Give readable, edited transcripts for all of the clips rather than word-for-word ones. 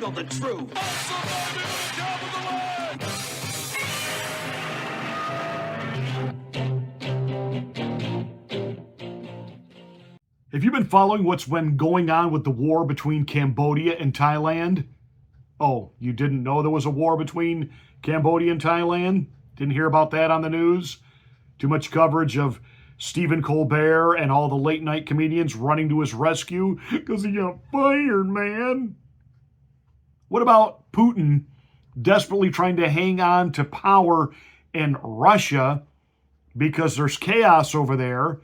reveal the truth. Have you been following what's been going on with the war between Cambodia and Thailand? Oh, you didn't know there was a war between Cambodia and Thailand? Didn't hear about that on the news? Too much coverage of Stephen Colbert and all the late night comedians running to his rescue because he got fired, man. What about Putin desperately trying to hang on to power in Russia because there's chaos over there,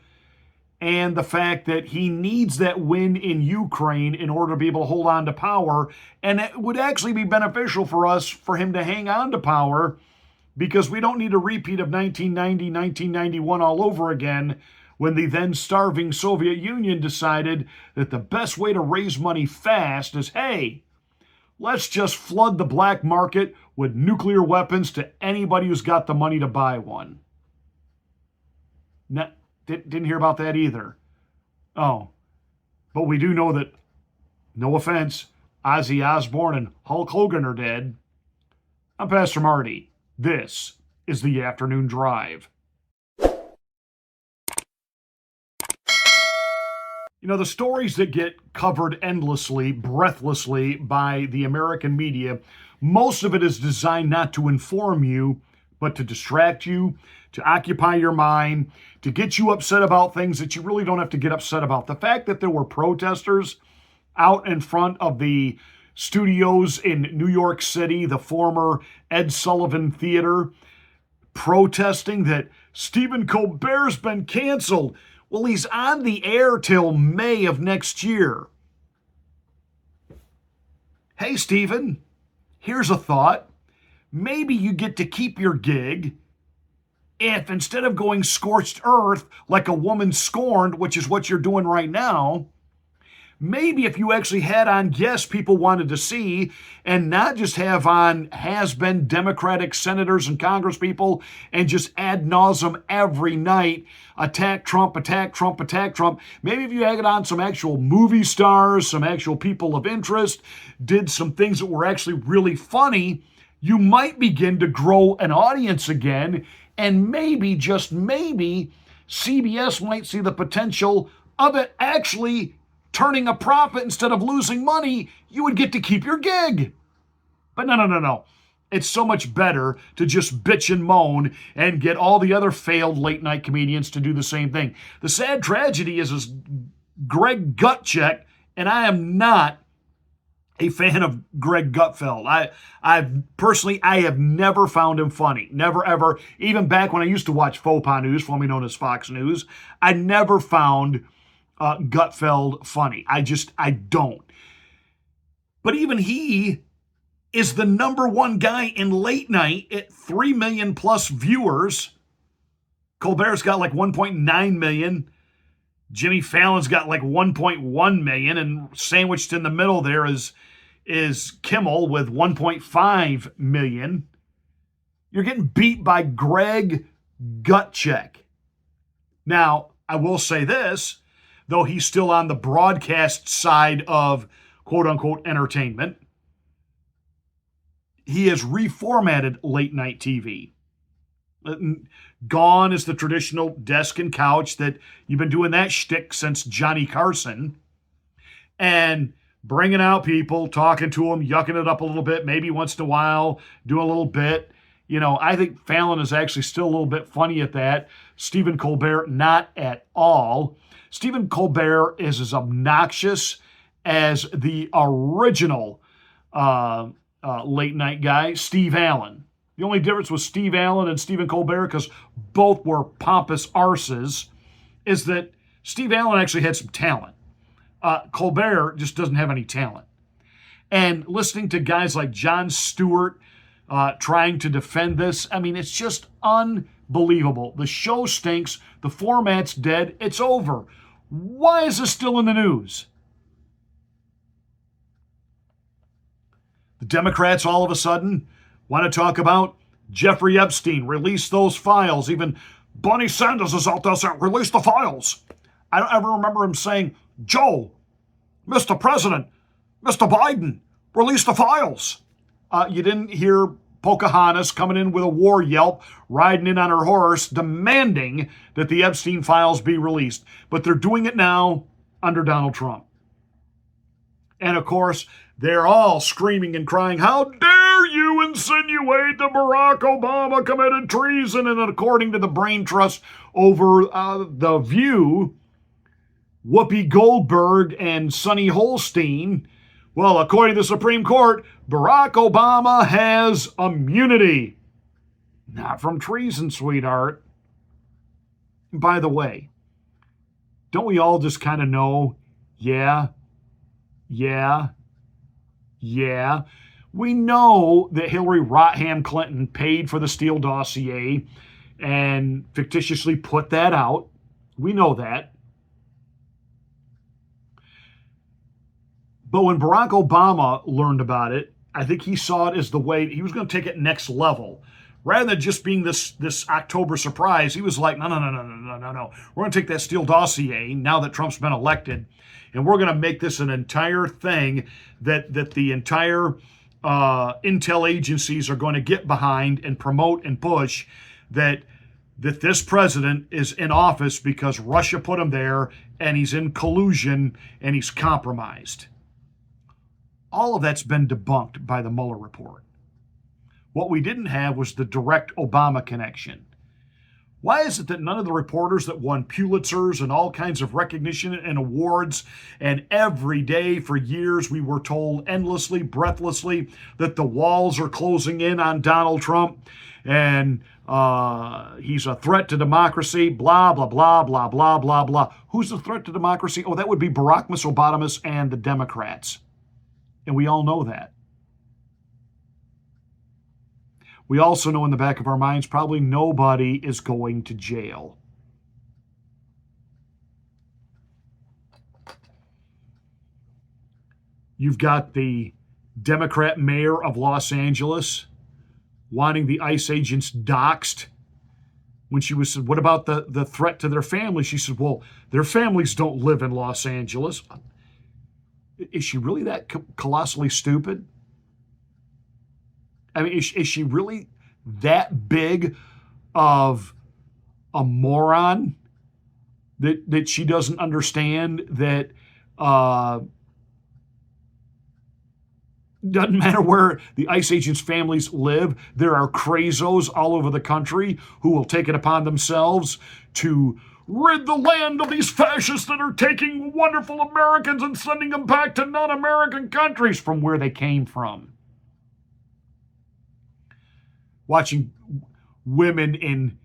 and the fact that he needs that win in Ukraine in order to be able to hold on to power, and it would actually be beneficial for us for him to hang on to power because we don't need a repeat of 1990, 1991 all over again when the then starving Soviet Union decided that the best way to raise money fast is, hey, let's just flood the black market with nuclear weapons to anybody who's got the money to buy one. Didn't hear about that either. Oh, but we do know that, no offense, Ozzy Osbourne and Hulk Hogan are dead. I'm Pastor Marty. This is the Afternoon Drive. You know, the stories that get covered endlessly, breathlessly by the American media, most of it is designed not to inform you, but to distract you, to occupy your mind, to get you upset about things that you really don't have to get upset about. The fact that there were protesters out in front of the studios in New York City, the former Ed Sullivan Theater, protesting that Stephen Colbert's been canceled. Well, he's on the air till May of next year. Hey, Stephen, here's a thought. Maybe you get to keep your gig if instead of going scorched earth like a woman scorned, which is what you're doing right now, maybe if you actually had on guests people wanted to see and not just have on has-been Democratic senators and congresspeople and just ad nauseum every night, attack Trump, attack Trump, attack Trump. Maybe if you had on some actual movie stars, some actual people of interest, did some things that were actually really funny, you might begin to grow an audience again, and maybe, just maybe, CBS might see the potential of it actually turning a profit instead of losing money. You would get to keep your gig. But no. It's so much better to just bitch and moan and get all the other failed late night comedians to do the same thing. The sad tragedy is Greg Gutcheck, and I am not a fan of Greg Gutfeld. I have never found him funny. Never, ever. Even back when I used to watch Faux Pas News, formerly known as Fox News, I never found Gutfeld funny. I don't. But even he is the number one guy in late night at 3 million plus viewers. Colbert's got like 1.9 million. Jimmy Fallon's got like 1.1 million, and sandwiched in the middle there is Kimmel with 1.5 million. You're getting beat by Greg Gutcheck. Now, I will say this, though he's still on the broadcast side of quote-unquote entertainment, he has reformatted late-night TV. Gone is the traditional desk and couch that you've been doing that shtick since Johnny Carson. And bringing out people, talking to them, yucking it up a little bit, maybe once in a while, do a little bit. You know, I think Fallon is actually still a little bit funny at that. Stephen Colbert, not at all. Stephen Colbert is as obnoxious as the original late night guy, Steve Allen. The only difference with Steve Allen and Stephen Colbert, because both were pompous arses, is that Steve Allen actually had some talent. Colbert just doesn't have any talent. And listening to guys like Jon Stewart trying to defend this, I mean, it's just unbelievable. The show stinks. The format's dead. It's over. Why is this still in the news? The Democrats all of a sudden want to talk about Jeffrey Epstein, release those files. Even Bernie Sanders is out there saying, release the files. I don't ever remember him saying, Joe, Mr. President, Mr. Biden, Release the files. You didn't hear Pocahontas coming in with a war yelp, riding in on her horse, demanding that the Epstein files be released. But they're doing it now under Donald Trump. And of course, they're all screaming and crying, how dare you insinuate that Barack Obama committed treason? And according to the brain trust over The View, Whoopi Goldberg and Sonny Holstein, well, according to the Supreme Court, Barack Obama has immunity. Not from treason, sweetheart. By the way, don't we all just kind of know, yeah, we know that Hillary Rodham Clinton paid for the Steele dossier and fictitiously put that out. We know that. But when Barack Obama learned about it, I think he saw it as the way he was going to take it next level. Rather than just being this October surprise, he was like, no. We're going to take that Steele dossier now that Trump's been elected, and we're going to make this an entire thing that the entire intel agencies are going to get behind and promote and push, that this president is in office because Russia put him there and he's in collusion and he's compromised. All of that's been debunked by the Mueller report. What we didn't have was the direct Obama connection. Why is it that none of the reporters that won Pulitzers and all kinds of recognition and awards, and every day for years we were told endlessly, breathlessly, that the walls are closing in on Donald Trump and he's a threat to democracy, blah, blah, blah, blah, blah, blah, blah. Who's the threat to democracy? Oh, that would be Barack Obama and the Democrats. And we all know that. We also know in the back of our minds probably nobody is going to jail. You've got the Democrat mayor of Los Angeles wanting the ICE agents doxxed. When she was said, what about the threat to their family? She said, well, their families don't live in Los Angeles. Is she really that colossally stupid? I mean, is she really that big of a moron that she doesn't understand that doesn't matter where the ICE agents' families live, there are crazos all over the country who will take it upon themselves to rid the land of these fascists that are taking wonderful Americans and sending them back to non-American countries from where they came from. Watching women in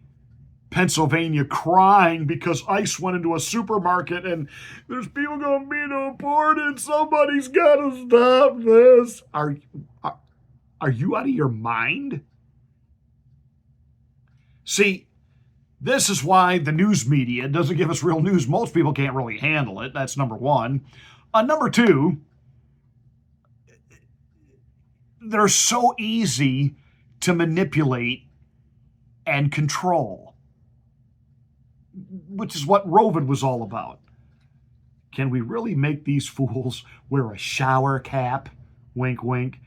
Pennsylvania crying because ICE went into a supermarket and there's people going to be deported. Somebody's got to stop this. Are you out of your mind? See, this is why the news media doesn't give us real news. Most people can't really handle it. That's number one. Number two, they're so easy to manipulate and control, which is what Rovid was all about. Can we really make these fools wear a shower cap, wink, wink,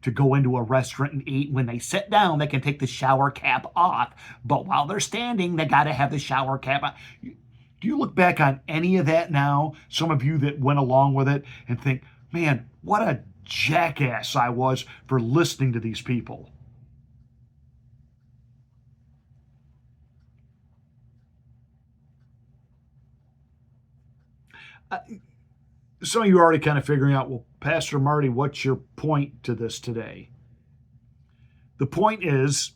to go into a restaurant and eat? When they sit down, they can take the shower cap off, but while they're standing, they got to have the shower cap on. Do you look back on any of that now, some of you that went along with it, and think, man, what a jackass I was for listening to these people? Some of you are already kind of figuring out, well, Pastor Marty, what's your point to this today? The point is,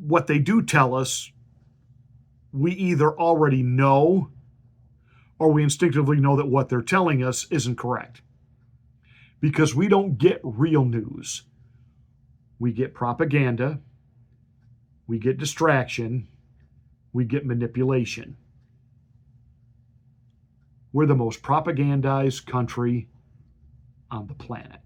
what they do tell us, we either already know or we instinctively know that what they're telling us isn't correct. Because we don't get real news. We get propaganda, we get distraction, we get manipulation. We're the most propagandized country on the planet.